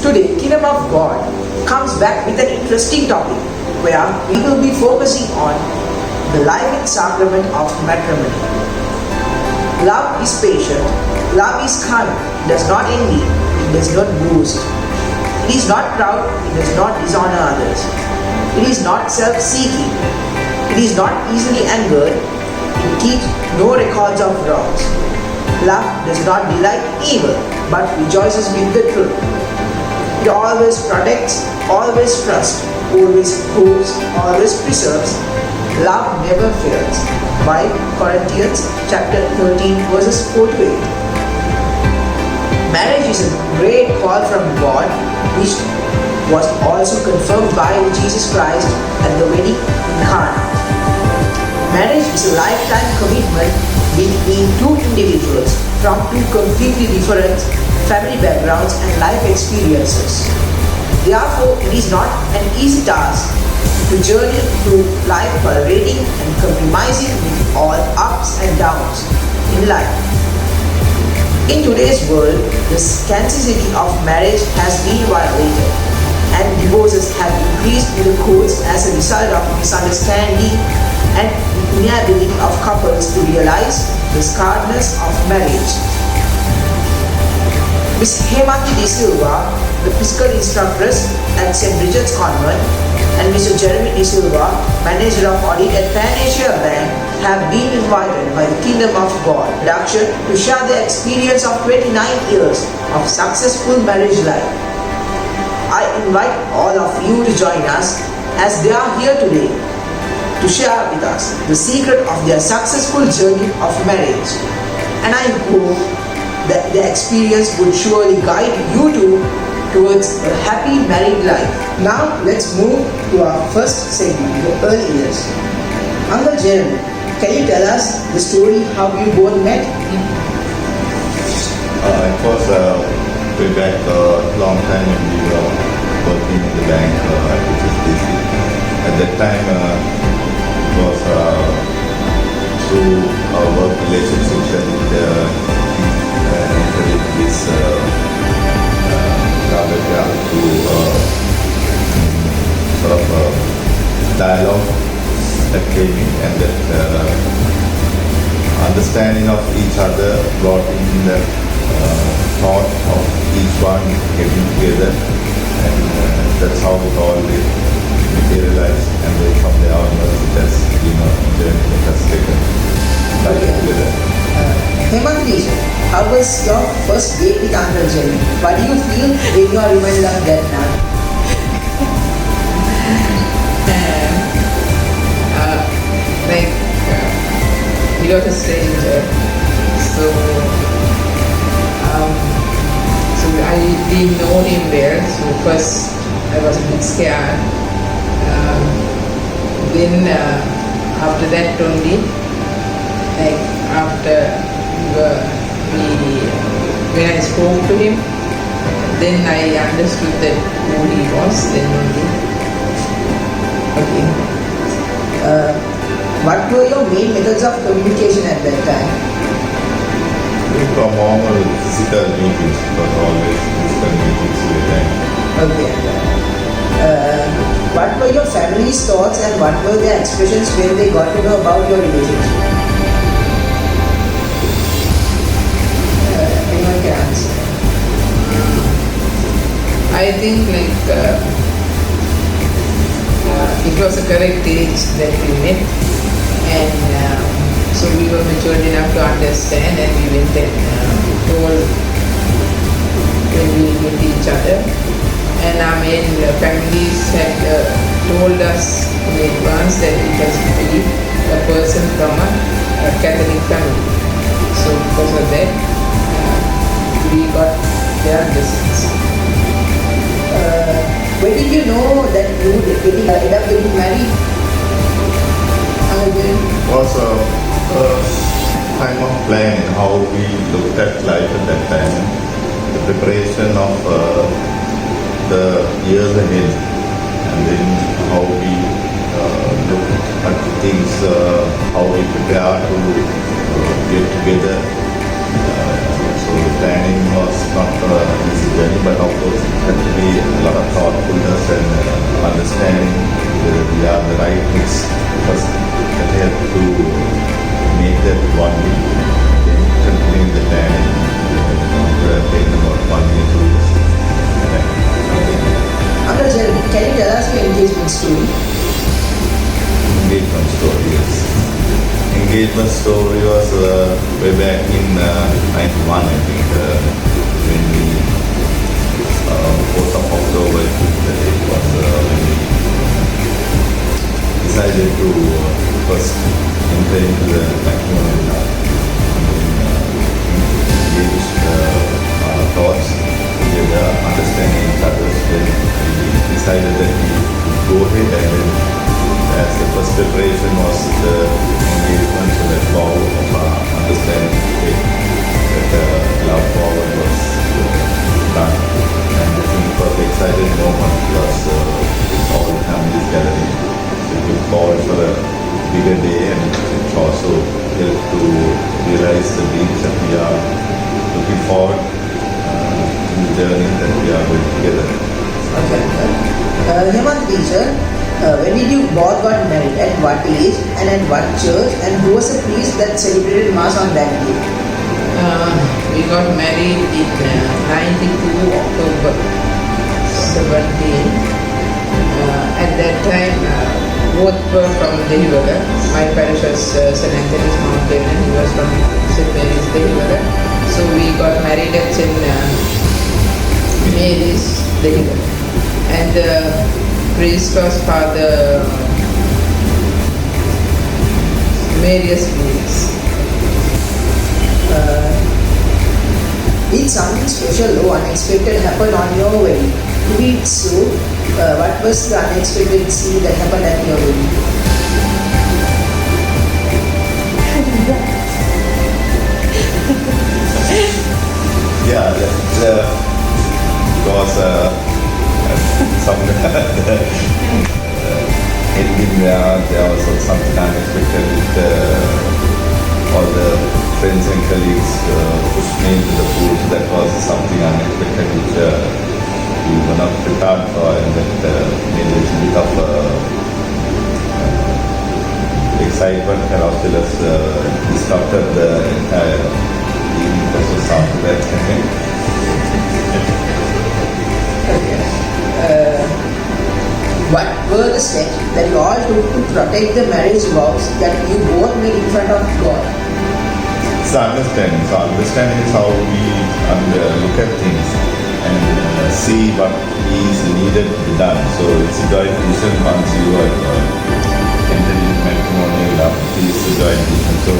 Today, Kingdom of God comes back with an interesting topic where we will be focusing on the life and sacrament of matrimony. Love is patient, love is kind, it does not envy, it does not boast. It is not proud, it does not dishonor others. It is not self-seeking, it is not easily angered, it keeps no records of wrongs. Love does not delight in evil, but rejoices with the truth. It always protects, always trusts, always hopes, always preserves. Love never fails. By Corinthians chapter 13 verses 4 to 8. Marriage is a great call from God, which was also confirmed by Jesus Christ at the wedding in Cana. Marriage is a lifetime commitment between two individuals from two completely different family backgrounds and life experiences. Therefore, it is not an easy task to journey through life tolerating and compromising with all ups and downs in life. In today's world, the scarcity of marriage has been violated and divorces have increased in the courts as a result of misunderstanding and inability of couples to realize the sacredness of marriage. Ms. Hemanthi and Silva, the physical instructress at St.Bridget's Convent, and Mr. Silva, manager of audit at Pan Asia Bank, have been invited by the Kingdom of God production to share their experience of 29 years of successful marriage life. I invite all of you to join us as they are here today to share with us the secret of their successful journey of marriage. And I hope that their experience would surely guide you towards a happy married life. Now let's move to our first segment, the early years. Uncle Jeremy, can you tell us the story how you both met? It was way back a long time when we were working in the bank at HSBC. At that time, it was through our work relationships that entered this to sort of dialogue that came in, and that understanding of each other brought in the thought of each one getting together, and that's how it all materialized. And then from there onwards, it has been a journey that has taken life together. Hemanthi, how was your first date with Uncle Jeremy? What do you feel when you are reminded of that now? He was a stranger, so I didn't know him well. So first I was a bit scared. Then after that only, when I spoke to him, then I understood that who he was. Then only. Okay. What were your main methods of communication at that time? From normal physical meetings, but always physical meetings with them. Okay. What were your family's thoughts and what were their expressions when they got to know about your relationship? Anyone can answer. I think it was a correct age that we met, and so we were matured enough to understand, and we went and told when we met each other, and our main families had told us in advance that it has to be a person from a Catholic family. So because of that, we got their blessings. When did you know that you would end up getting married? It was a time of plan how we looked at life at that time, the preparation of the years ahead, and then how we look at things, how we prepare to get together. So planning was not easy journey, but of course it had to be engagement story was way back in 91, I think, when we, 4th of October, it was when we decided to first enter into the matrimonial life and then engage our thoughts together, understanding each other. Then we decided that we would go ahead, and then as the first preparation was the engagement, so that vow of our understanding that love forward was done. And I think it was an exciting moment because all the families gathering. So we look forward for a bigger day, and it also helped to realize the dreams that we are looking forward in the journey that we are going together. Okay. Hemanthi teacher, when did you both got married? At what age and at what church? And who was the priest that celebrated Mass on that day? We got married in 92 October 17. At that time, both were from Dehivara. My parish was St. Anthony's Mountain, and he was from St. Mary's Dehivara. So we got married at St. Mary's Dehivara. And the priest was Father Marius Louis. Did something special or unexpected happen on your wedding? If it's so, what was the unexpected scene that happened at your wedding? Yeah, that was some ending there was something unexpected with all the friends and colleagues pushed me into the pool. So that was something unexpected which we were not prepared for, and that made a little bit of excitement, and also disrupted the entire evening process after that. What were the steps that you all took to protect the marriage vows that you both made in front of God? It's understanding. So understanding is how we look at things and see what is needed to be done. So it's a joint vision. Once you are entered into matrimonial love, it is a joint vision. So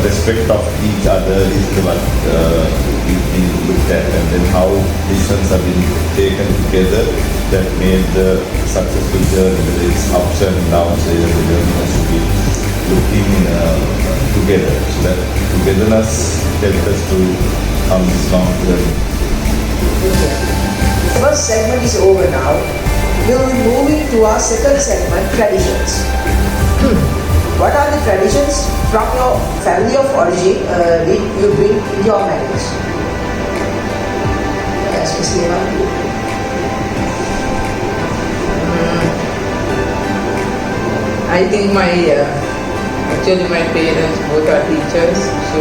respect of each other is what we've been looked at, and then how decisions have been taken together that made the successful journey, whether it's ups and downs, the journey has to be looking together. So that togetherness helps us to come this long journey. First segment is over now. We will be moving to our second segment, traditions. What are the traditions from your family of origin did you bring into your marriage? Yes, Ms. Silva. I think actually my parents both are teachers, so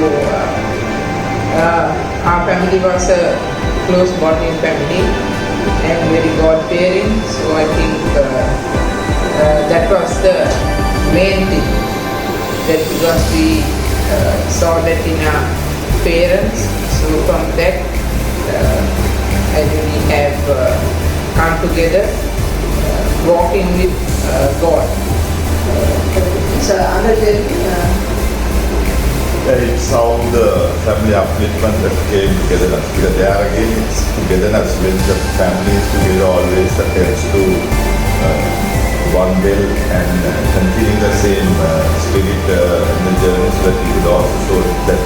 our family was a close bonding family and very God-fearing. So I think that was the main thing, that because we saw that in our parents. So from that, I think we have come together, walking with God. It's another It's how the family upliftment that came together. Because there again, it's togetherness when the family is together always attends to one will and continue the same spirit in the journey, so that we could also show that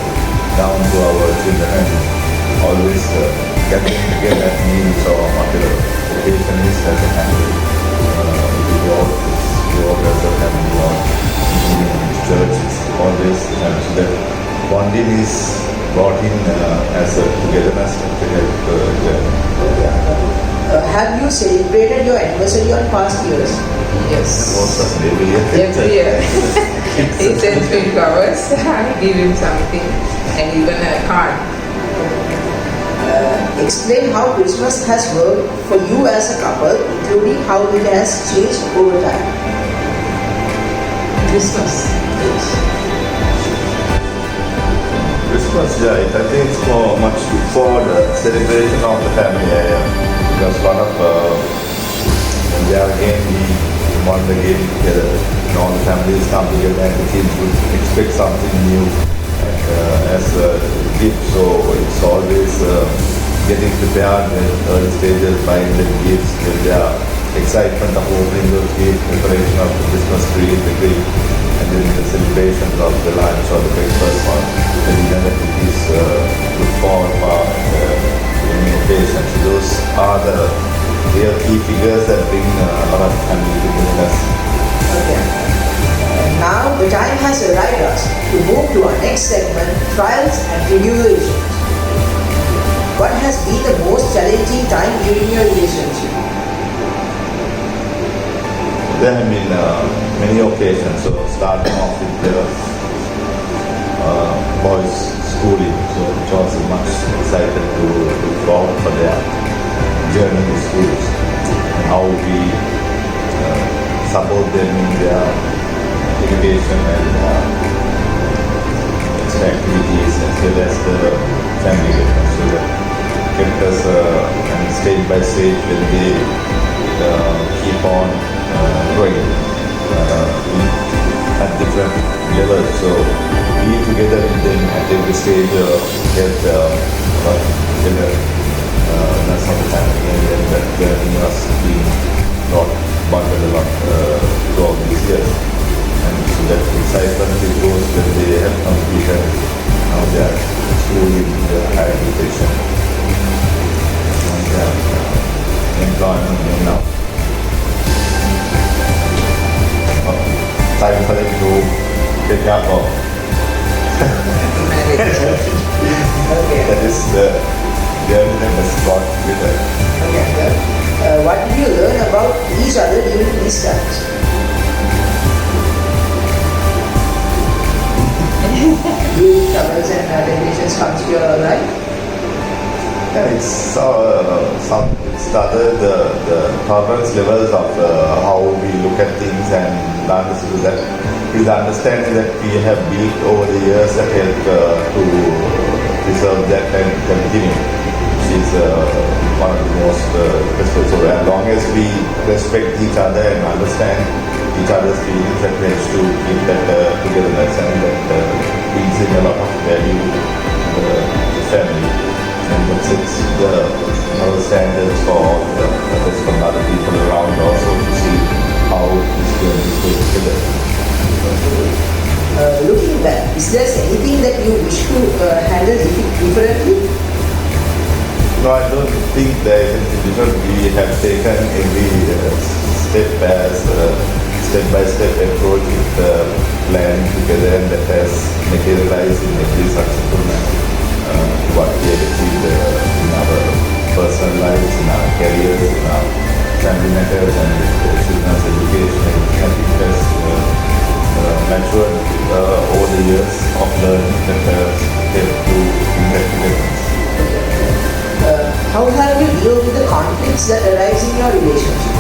down to our children, and always getting together at meals or whatever occasion is as a family. We go out as a family or in church, it's always so that bonding is brought in as a togetherness to help journey. Have you celebrated your anniversary on past years? Yes. Also, every year. Every year. He sends me flowers, I give him something, and even a card. Explain how Christmas has worked for you as a couple, including how it has changed over time. Christmas. Christmas, yeah, I think it's more much for the celebration of the family. Because a lot of there again we want the game together. And all the families come together and the kids would expect something new as a gift. So it's always getting prepared in early stages, buying the gifts, with their excitement of opening those gifts, preparation of the Christmas tree, the tree, and then the celebrations of the lunch or the breakfast one. And then it is good for any occasion. So those are the real key figures that bring a lot of family togetherness. Okay. Now the time has arrived us to move to our next segment, trials and tribulations. What has been the most challenging time during your relationship? There have been many occasions. So starting off with the boys' schooling, so it was much excited to look forward for their journey to schools and how we support them in their education and activities as well as the family life. So that kept us and stage by stage when they keep on growing at different levels. So be together with them at every stage helped together. That's not the time again that journey was being not bundled a lot throughout these years. And so that excitement it goes when they have completed now they are schooling in their higher education and employment now. Time for them to pick up or Marriage. Okay. that is the journey that has got with it. Okay. What did you learn about each other during these times? During troubles and temptations comes to your life? Yeah, it started the tolerance levels of how we look at things and understood that is the understanding that we have built over the years that helped to preserve that and continue. Which is one of the most respectful. So as long as we respect each other and understand each other's feelings, that helps to keep that togetherness and that brings in a lot of value to the family. And that sets our standards for all the others from other people around also to see how this journey goes together. Looking back, is there anything that you wish to handle differently? No, I don't think there is anything different. We have taken every step as step-by-step approach with the plan together, and that has materialized in every successful what we have achieved in our personal lives, in our careers, in our family matters, and children's education. I think it has matured over the years of learning that has helped to impact difference. How have you dealt with the conflicts that arise in your relationship?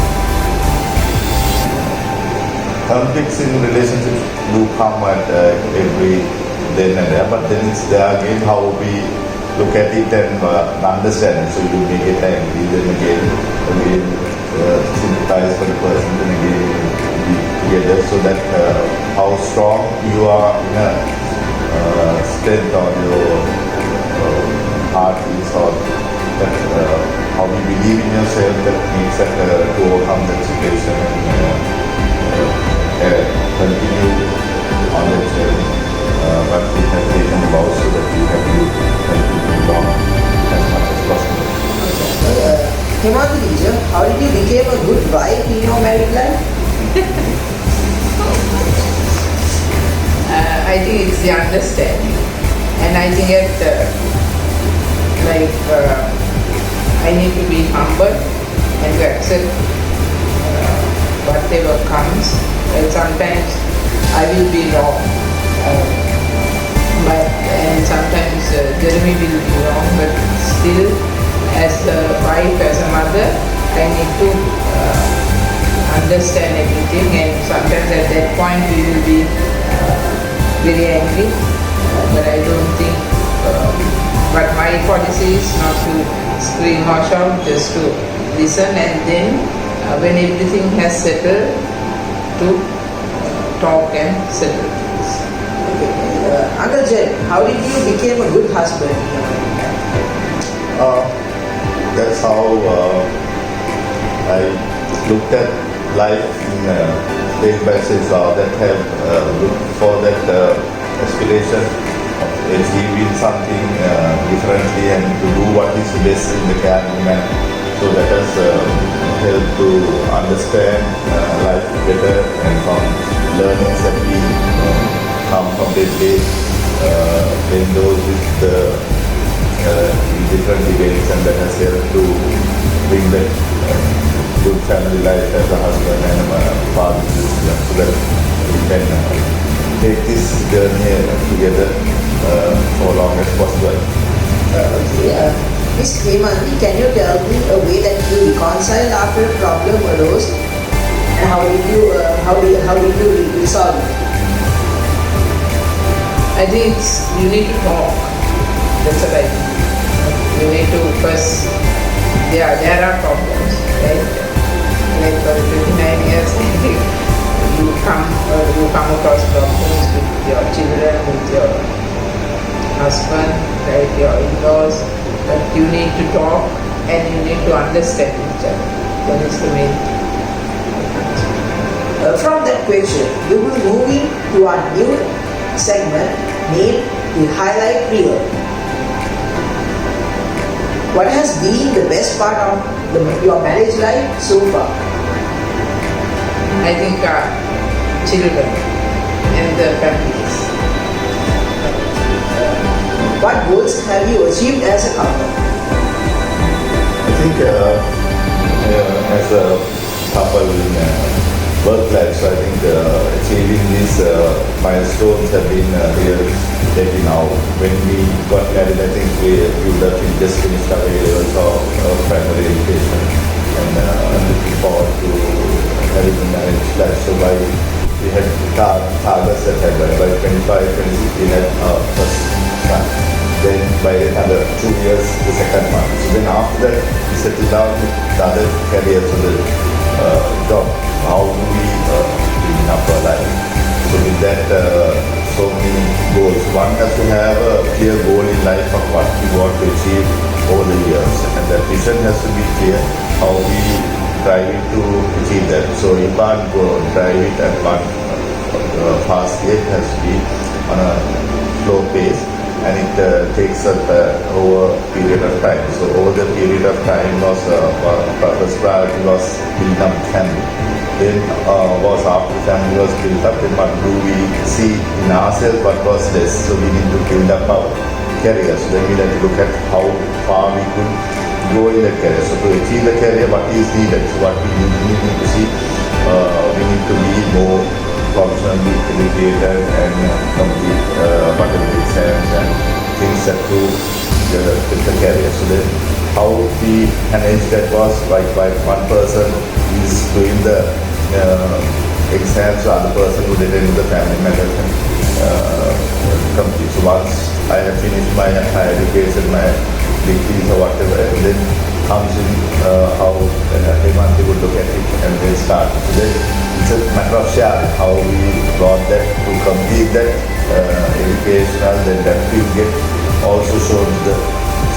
Conflicts in relationships do come at every then and there, but then it's there again how we look at it and understand it. So you may get angry, then again sympathize for the person, then again be together, so that how strong you are in a strength or your heart is, or that how you believe in yourself, that makes that to overcome that situation and continue on that journey. But we have taken vows so that we have to continue along as much as possible. Hemanthi, how did you become a good wife in your married life? I think it's the understanding, and I think that I need to be humble and to accept whatever comes. And sometimes I will be wrong, and sometimes Jeremy will be wrong, but still, as a wife, as a mother, I need to understand everything, and sometimes at that point we will be very angry, but I don't think But my policy is not to scream or shout, just to listen, and then when everything has settled, to talk and settle things. Okay. Uncle Jen, how did you become a good husband? That's how I looked at life in stage by stage, that have looked for that aspiration of achieving something differently and to do what is best in the caring manner. So that has helped to understand life better, and from learnings that we come from day playing those with the different events, and that has helped to bring that good family life as a husband and a father to his children, so that we can take this journey together for long as possible. Okay. Miss Hemanthi, can you tell me a way that you reconciled after a problem arose, and how did you resolve it? I think you need to talk. That's what I think. You need to first, there are problems, right? Like for 29 years, I think you come across problems with your children, with your husband, right, your in-laws, but you need to talk and you need to understand each other. That is the main thing. From that question, we will move into our new segment named the Highlight Reel. What has been the best part of your marriage life so far? I think children and the families. What goals have you achieved as a couple? I think as a couple in work life, so I think achieving these milestones have been really taken out. When we got married, I think we would have just finished our A-levels of primary education, and looking forward to having a marriage life. So we had targets that had by 25, 26 we had our first son. Then by another 2 years, the second one. So then after that, we settled down with the other careers, so the job. How do we clean up our life? So with that, so many goals. One has to have a clear goal in life of what we want to achieve over the years, and that vision has to be clear. How we drive it to achieve that. So you can't go drive it at one fast pace. It has to be on a slow pace, and it takes up over a period of time. So over the period of time was purpose priority was building up family. Then was after family was built up, then what do we see in ourselves, what was less. So we need to build up our career. So then we have to look at how far we could go in the career. So to achieve the career, what is needed. So what we need to see, we need to be more professionally educated and complete whatever exams and things that to the career. So then how we manage that was like one person is doing the exams, the other person who did the family matters and complete. So once I have finished my higher education, my degrees or whatever, and then comes in how Hemanthi would look at it and then start. So then it's a matter of sharing how we got that to complete that educational, then that will get also shown to the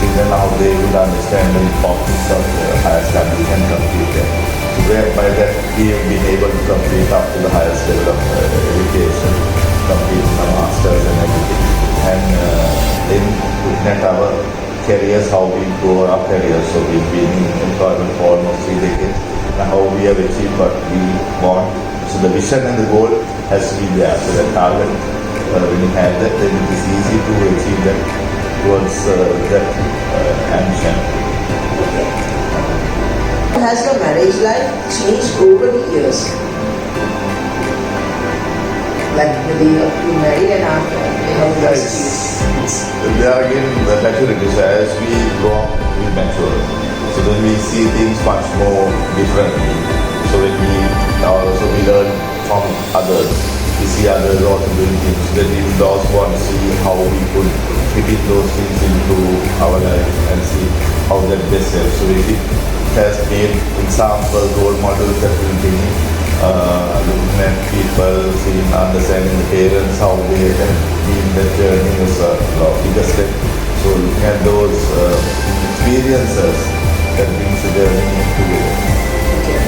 children how they would understand the importance of higher studies and complete that. So whereby that we have been able to complete up to the highest level of education, complete the masters and everything. And then looking at our careers, how we grow our careers. So we've been in employment for almost 3 decades, and how we have achieved what we want. So the vision and the goal has to be there. So the target, when you have that, then it is easy to achieve that towards that ambition. Has your marriage life changed over the years? Like the day you married and after? How it has changed? There are again the maturity. So as we grow up, we mature. So then we see things much more differently. So when we also we learn from others. we see others also doing things, then we would also want to see how we could fit in those things into our life and see how that best helps. So if it has made examples, role models that will bring looking at people, seeing, understanding the parents, how they have been that journey was a bigger step. So looking at those experiences that brings the journey together. Okay.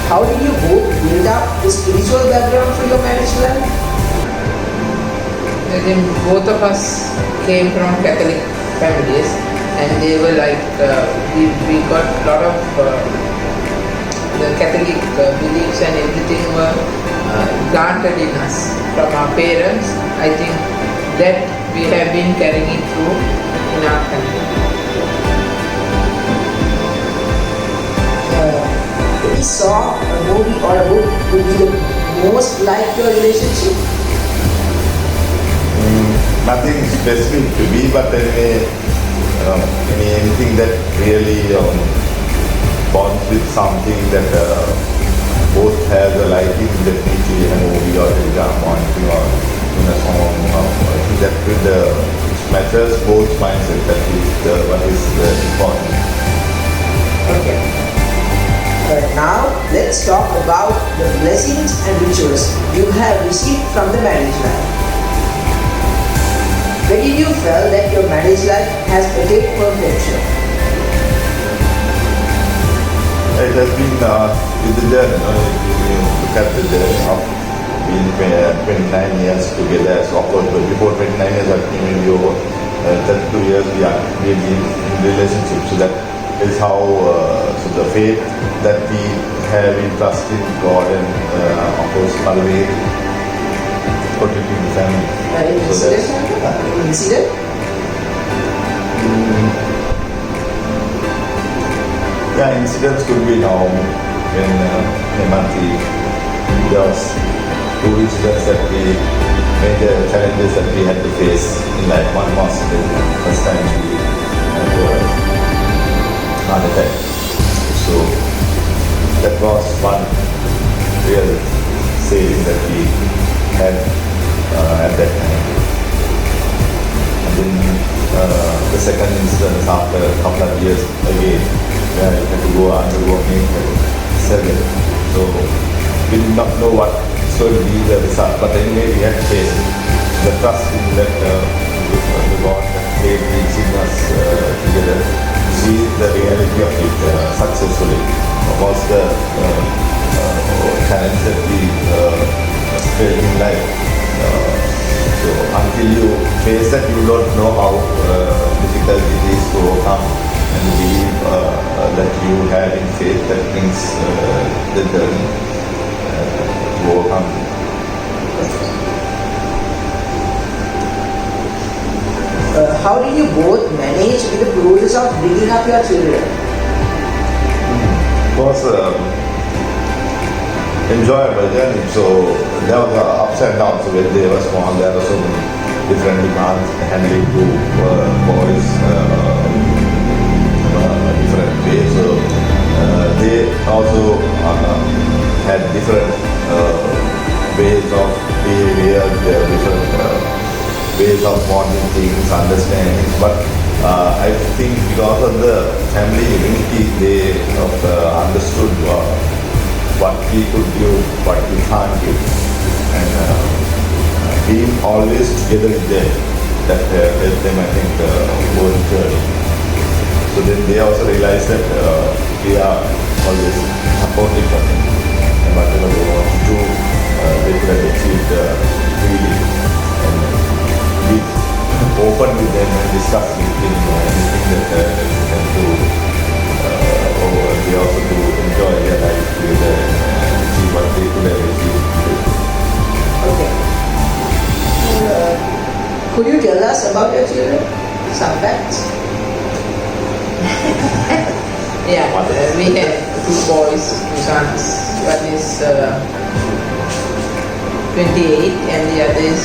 How did you both build up the spiritual background for your marriage life? I think both of us came from Catholic families, and they were like, we got a lot of the Catholic beliefs and everything were planted in us from our parents. I think that we have been carrying it through in our family. Any song, a movie or a book would be the most like your relationship? Nothing specific to be, but anyway, anything that really bonds with something that both has a liking, definitely a movie or a drama or anything, or in a song. I think that which matches both mindsets. That is what is important. Okay. Now let's talk about the blessings and rituals you have received from the marriage life. When did you feel that your marriage life has attained perfection? It has been with the journey. If you look at the journey of being 29 years together, so of course, but before 29 years, I think maybe over 32 years we are really in relationship. So that is how so the faith that we have in trust in God and of course Malay protecting the family. Incident? Yeah, incidents could be now when Hemanthi, there was two incidents that we major challenges that we had to face in life. One was the first time we had heart attack. So that was one real saving that we had at that time. And then the second instance after a couple of years again, where we had to undergo surgery. So we did not know what should be the result, but anyway we had to face it. The trust in that the God that made reaching us together, to see the reality of it successfully was the challenge that we felt in life. So until you face that, you don't know how difficult it is to overcome and believe that you have in faith that brings the journey to overcome. How did you both manage with the process of bringing up your children? It was enjoyable journey. So there was ups and downs. So when they were small, there were so many different demands handling to boys different ways. So they also had different ways of behavior, different ways of wanting things, understanding. But I think because of the family unity, they understood what we could do, what we can't do, and being always together with them, that helped them, I think, go on journey. So then they also realized that we are always supportive of them, and whatever they want to do, they could have achieved freely. And be open with them and discuss with them anything that they can do. They also do enjoy their life together and see what they could have achieved. Okay. Could you tell us about your children? Some facts? Yeah, we have two boys, two sons. One is 28 and the other is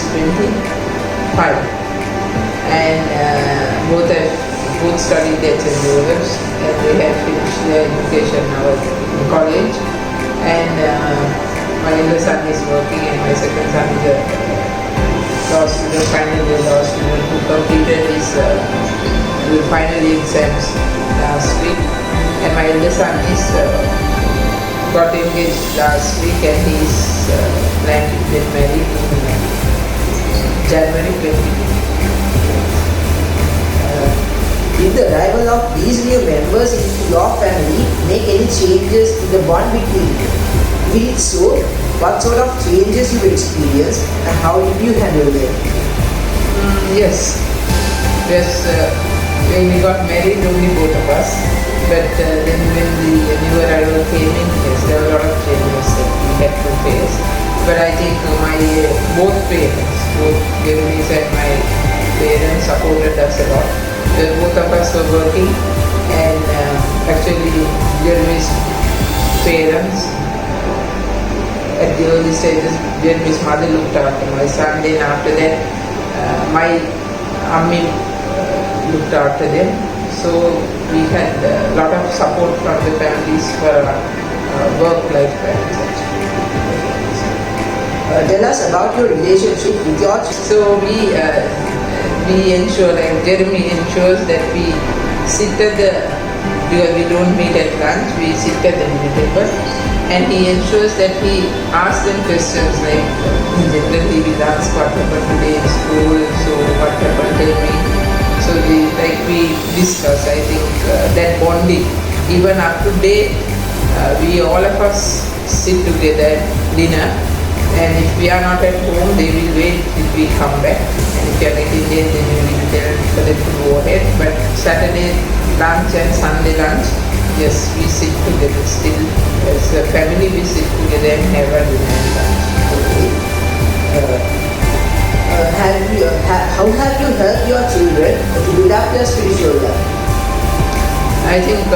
25. And both studied at St.Bridgets, and they have finished their education now in college. And my elder son is working and my second son is a law student, final year law student who completed his final exams last week. And my elder son is got engaged last week and he is planning to get married in January 2020. Did the arrival of these new members into your family make any changes in the bond between you? If so, what sort of changes you experienced and how did you handle them? Yes. When we got married, only both of us. But then when the new arrival came in, yes, there were a lot of changes that we had to face. But I think my both parents, both Jeremy's and my parents supported us a lot. Both of us were working and actually Jeremy's parents at the early stages, Jeremy's mother looked after my son. Then after that, my Ammi looked after them. So we had a lot of support from the families for work-life balance actually. Tell us about your relationship with your children. So we ensure, like Jeremy ensures that we sit at because we don't meet at lunch, we sit at the dinner table, and he ensures that he asks them questions like, generally he will ask what happened today in school, so what happened, tell me. So we discuss, I think that bonding, even up to date, we all of us sit together at dinner, and if we are not at home, they will wait till we come back. And if we are getting late, then we will tell for them to go ahead. But Saturday lunch and Sunday lunch, yes, we sit together still. As a family, we sit together and have a dinner and lunch. How have you helped your children to build up their spiritual life? I think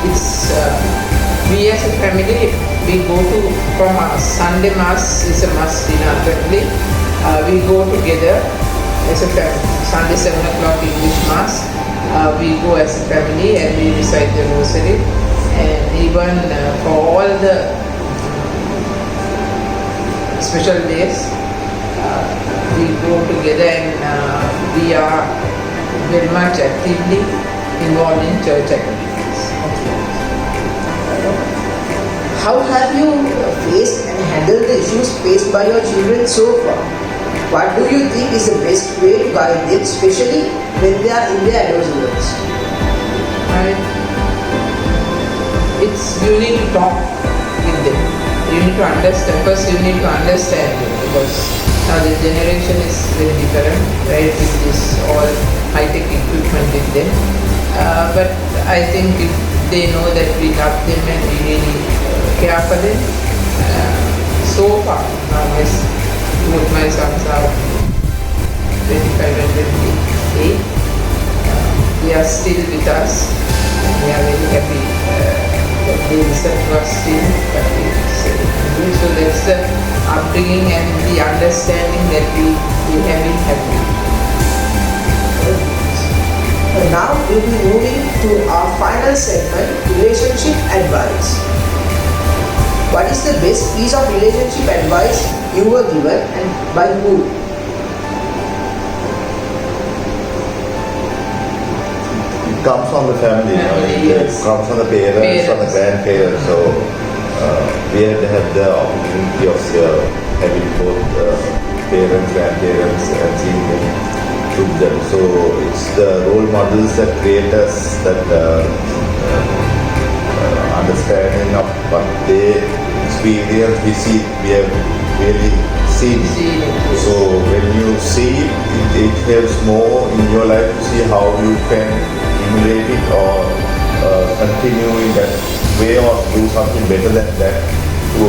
it's we as a family, we go to for Mass. Sunday Mass is a must in our family. We go together as a family. Sunday 7 o'clock English Mass. We go as a family and we recite the Rosary. And even for all the special days, we go together and we are very much actively involved in church activities. How have you faced and handled the issues faced by your children so far? What do you think is the best way to guide them, especially when they are in their adolescence? You need to talk with them. You need to understand. First, you need to understand them because now the generation is very different, right? With this all high-tech equipment with them. But I think if they know that we love them and we really care for them, so far, now both my sons are 25 and 28. They are still with us. We are very happy that they listen to us still. So that's the upbringing and the understanding that we have been having. Now we'll be moving to our final segment, relationship advice. What is the best piece of relationship advice you were given and by who? It comes from the family, Yes. It comes from the parents, from the grandparents. So we had to have the opportunity of having both parents, grandparents, and seeing them through them. So it's the role models that create us that understanding of what they experience, we have really seen it. So when you see it, it helps more in your life to see how you can emulate it or continue in that way or do something better than that to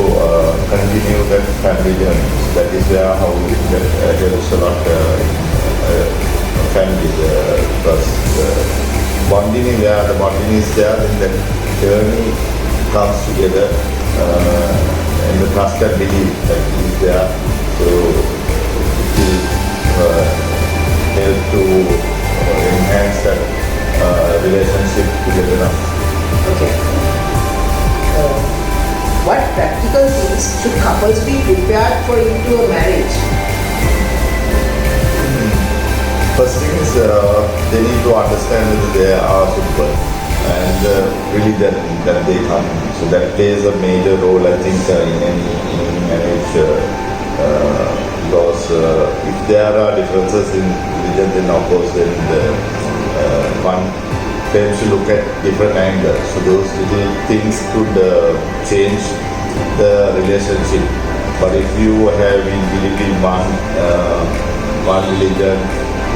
continue that family journey. So that is where how that helps a lot families because bonding is there, the bonding is there, then that journey comes together and the trust and belief that is there. So it will help to enhance that relationship together. Okay. What practical things should couples be prepared for into a marriage? First thing is they need to understand that they are super and religion that they come. So that plays a major role, I think, in any marriage. Because if there are differences in religion, then of course then one tends to look at different angles. So those little things could change the relationship. But if you have been believing in one religion,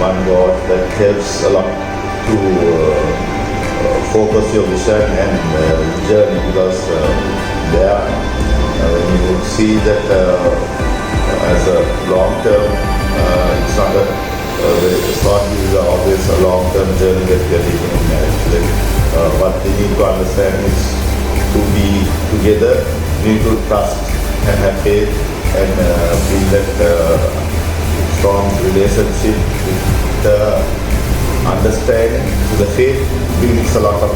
one God, that helps a lot to focus your vision and journey, because there when you see that as a long term, it's not always a long term journey that we are taking in marriage. What we need to understand is to be together, we need to trust and have faith and build that strong relationship with the understanding. So the faith brings a lot of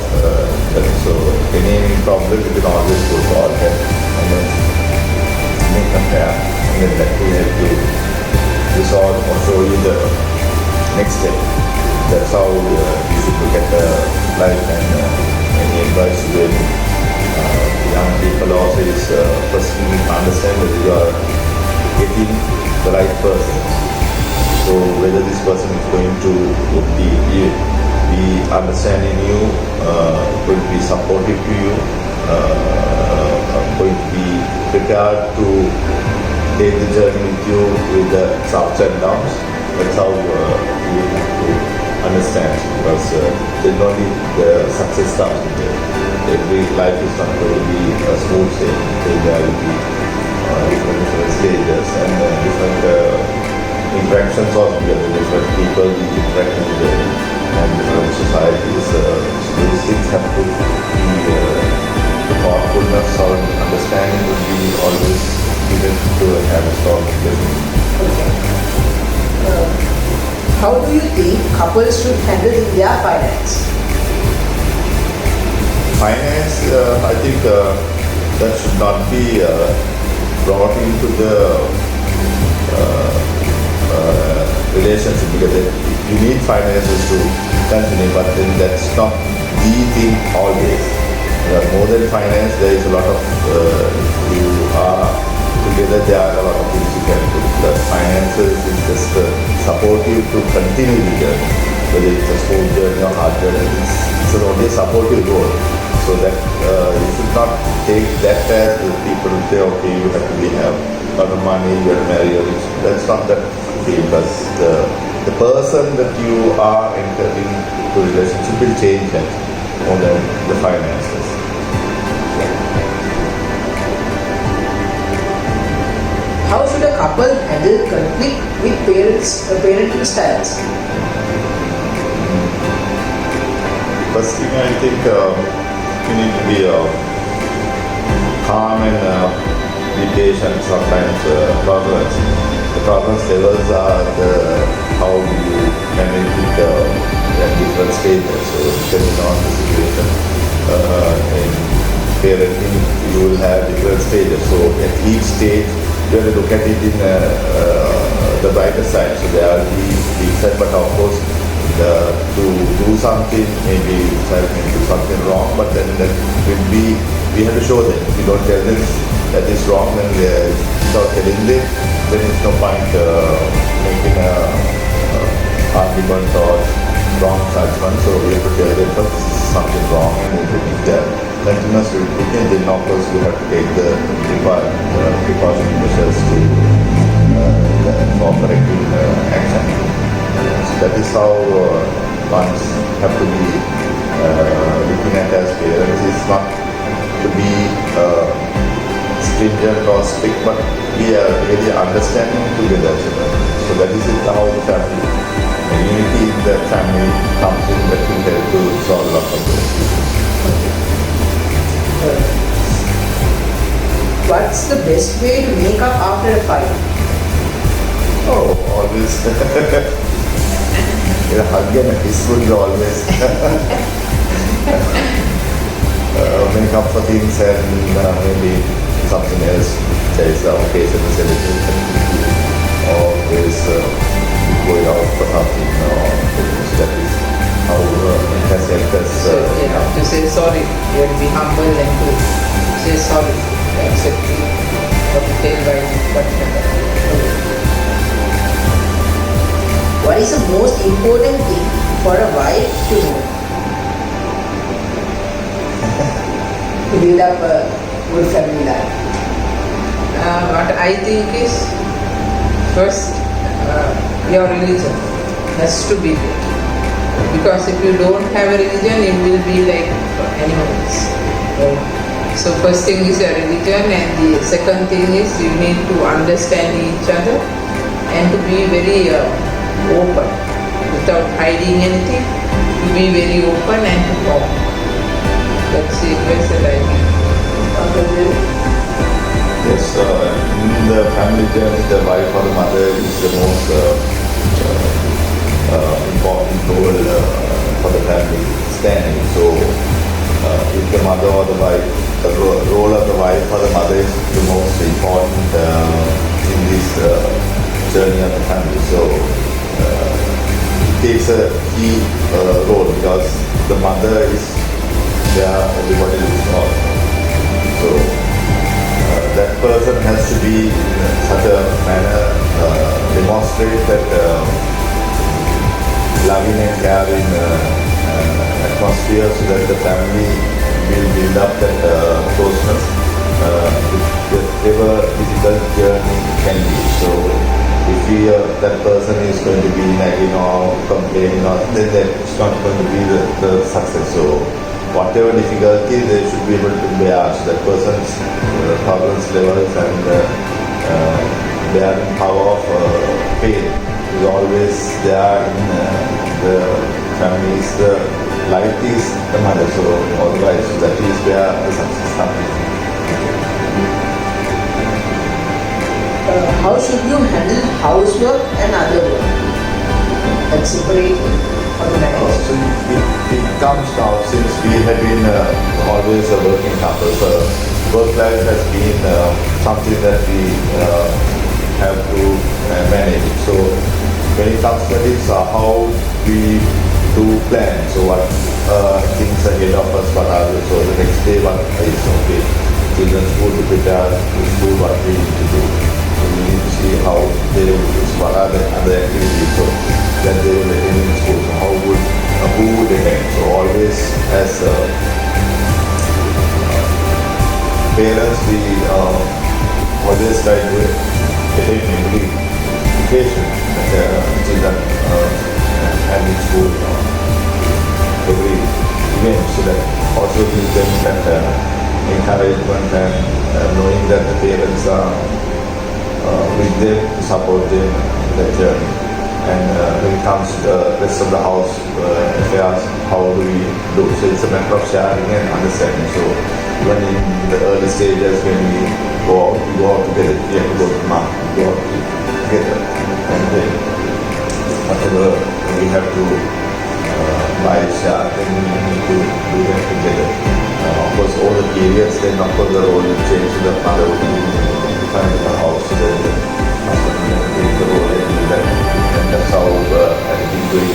so any problem you can always go for that and then make compare and then that will help you resolve or show you the next step. That's how you should look at life, and any advice to young people also is first you need to understand that you are getting the right person. So whether this person is going to be understanding you, going to be supportive to you, going to be prepared to take the journey with you with the ups and downs. That's how you have to understand, because then only the success starts with it. Every life is not going to be a smooth sailing. There will be different stages and different interactions also with different people we interact with and different societies. So these things have to be the thoughtfulness or understanding would be always given to have a strong relationship. Okay. How do you think couples should handle their finance? Finance, I think that should not be brought into the relationship, because you need finances to continue, but then that's not the thing always. More than finance, there is a lot of, you are together, there are a lot of things you can do. The finances is just support you to continue the journey, whether it's a smooth journey or hard journey, it's only a supportive role. So that you should not take that as people say, okay, you have to have a lot of money, you have to marry, that's not that way, because the person that you are entering into a relationship will change that more than the finances. How should a couple handle conflict with parenting styles? First thing, I think you need to be calm and be patient. Sometimes the tolerance levels are how you manage it at different stages. So depending on the situation, in parenting you will have different stages. So at each stage you have to look at it in the brighter side. So there are the big side, but of course to do something, maybe child may do something wrong, but then that will be, we have to show them. If you don't tell them that is wrong, then without telling them, then it's no point making a argument or wrong judgment. So we have to tell them that this is something wrong, and if they are continuous repeating, then of course we have to take the precautionary measures to for correcting action. So that is how ones have to be looking at as parents. It's not to be stringent or strict, but we are really understanding together. So that is it, how the family, the unity in the family comes in, that will help to solve a lot of those issues. What's the best way to make up after a fight? Oh, always. A hug and a kiss will be always make up for things and maybe something else. There is the occasion to celebration. Always going out for something. That is how it has helped us. So, to say sorry, you have to be humble and to say sorry, to accept what you tell by whatever. What is the most important thing for a wife to know to build up a good family life? What I think is, first, your religion has to be good. Because if you don't have a religion, you will be like animals. So first thing is your religion, and the second thing is you need to understand each other and to be very open, without hiding anything, to be very open and to talk. That's the advice that I give. Yes, in the family journey, the wife or the mother is the most important role for the family standing. So, if the mother or the wife, the role of the wife or the mother is the most important in this journey of the family. So, it takes a key role because the mother is there, everybody is not. So, that person has to be in such a manner demonstrate that loving and caring atmosphere so that the family will build up that closeness whatever difficult journey can be. So if that person is going to be nagging or complaining or then it's not going to be the success. So whatever difficulty they should be able to bear. So that person's tolerance levels and bearing power of pain is always there in the families. The light is the mother, so otherwise that is where the success comes. How should you handle housework and other work? And separate on the marriage? So it comes now since we have been always a working couple. So work life has been something that we have to manage. So when it comes to this, how we do plan. So what things ahead of us, what are the, so the next day what is okay. Children's food to prepare, school what we need to do. So we need to see how they will do. So what are the other activities so that they will attend in school. So how would who would attend? So always as parents we always try to attend every occasion that children and in school every event so that also gives them that encouragement and knowing that the parents are with them to support them in that journey. And when it comes to the rest of the house affairs, how do we do? So it's a matter of sharing and understanding. So even in the early stages when we go out together. We have to go to market, we go out together. And then whatever we have to buy, share, then we need to do that together. Of course, all the periods, then of course the role will change. The father will be in front of the house, so then the husband will take the role and do that. And that's how I think doing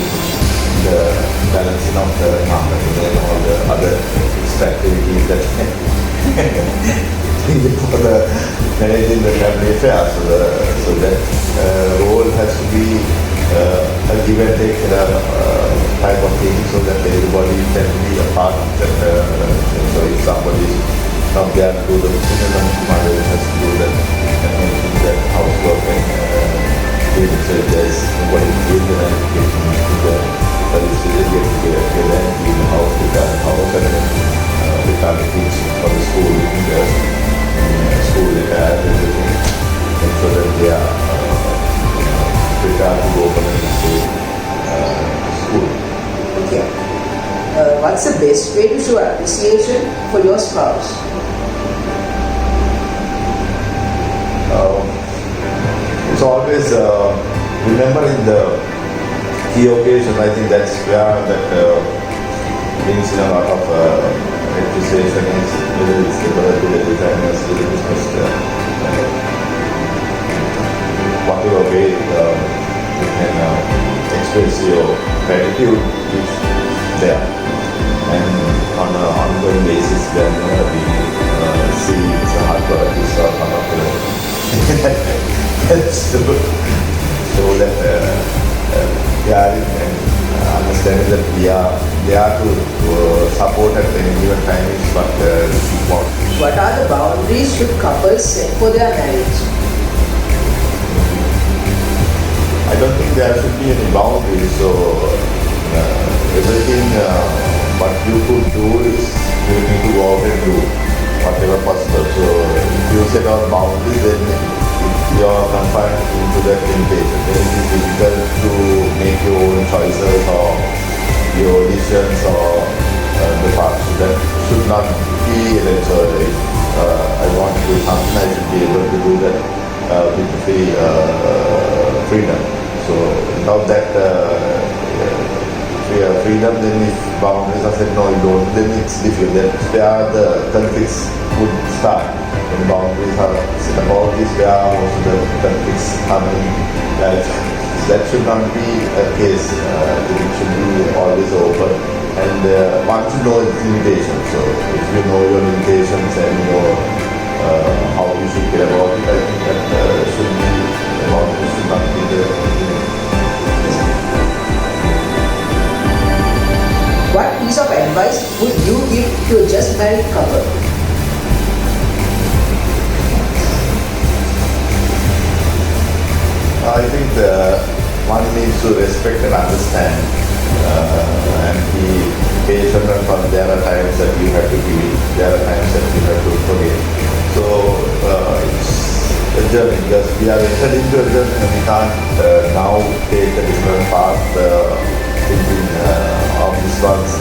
the balancing of the marketing and all the other extra activities that for the managing the family affairs. So that role has to be a give and take type of thing so that everybody can be a part of that. So if somebody is not there to do the business, then mother has to do that and making that housework and so if there's nobody to give the education to the student get together and clean the house, prepare the house and prepare the kids for the school, school repair everything, make sure that they are prepared to go for the school. Okay. What's the best way to show appreciation for your spouse? It's always remembering the key occasion. I think that's where that brings in a lot of appreciation is so that caring and understanding that we are there to support at any given time is what we want. What are the boundaries should couples set for their marriage? I don't think there should be any boundaries. So everything what you could do is you need to go out and do whatever possible. So if you set out boundaries, then you are confined into that temptation. Then it is difficult to make your own choices or your decisions or the path. So that should not be eventually. I want to do something, I should be able to do that with freedom. So without that freedom, then if boundaries are set, no you don't, then it's difficult. That's where the conflicts would start. When boundaries are set about this, where most of the conflicts come in life. That should not be a case. It should be always open. And one should know its limitations. So if you know your limitations and you know how you should care about it, I think that should be, boundaries should not be the limit. What piece of advice would you give to a just married couple? I think one needs to respect and understand and be patient, and there are times that you have to give, there are times that you have to forgive. So it's a journey, because we are entered into a journey and we can't now take a different path thinking of this one is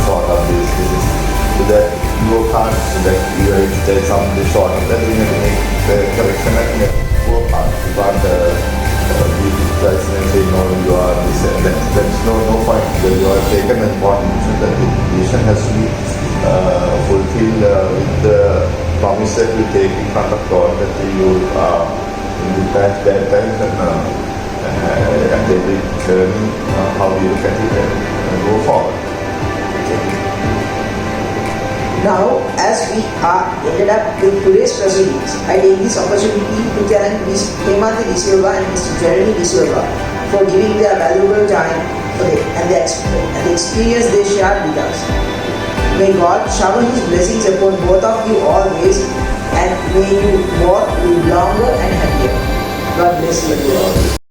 short of this is, so that you can't, so that you have to take something short of that, you have to make the correction and go path. You can't be criticized and say no, you are this and that. There's no point, because you have taken an important decision. That the decision has to be fulfilled with the promise that you take in front of God, that you are in good times, bad times, and every journey, how you look at it and go forward. Now, as we are ended up with today's proceedings, I take this opportunity to thank Ms. Hemanthi and Silva and Mr. Jeremy and Silva for giving their valuable time and the experience they shared with us. May God shower His blessings upon both of you always, and may you both live longer and happier. God bless you all.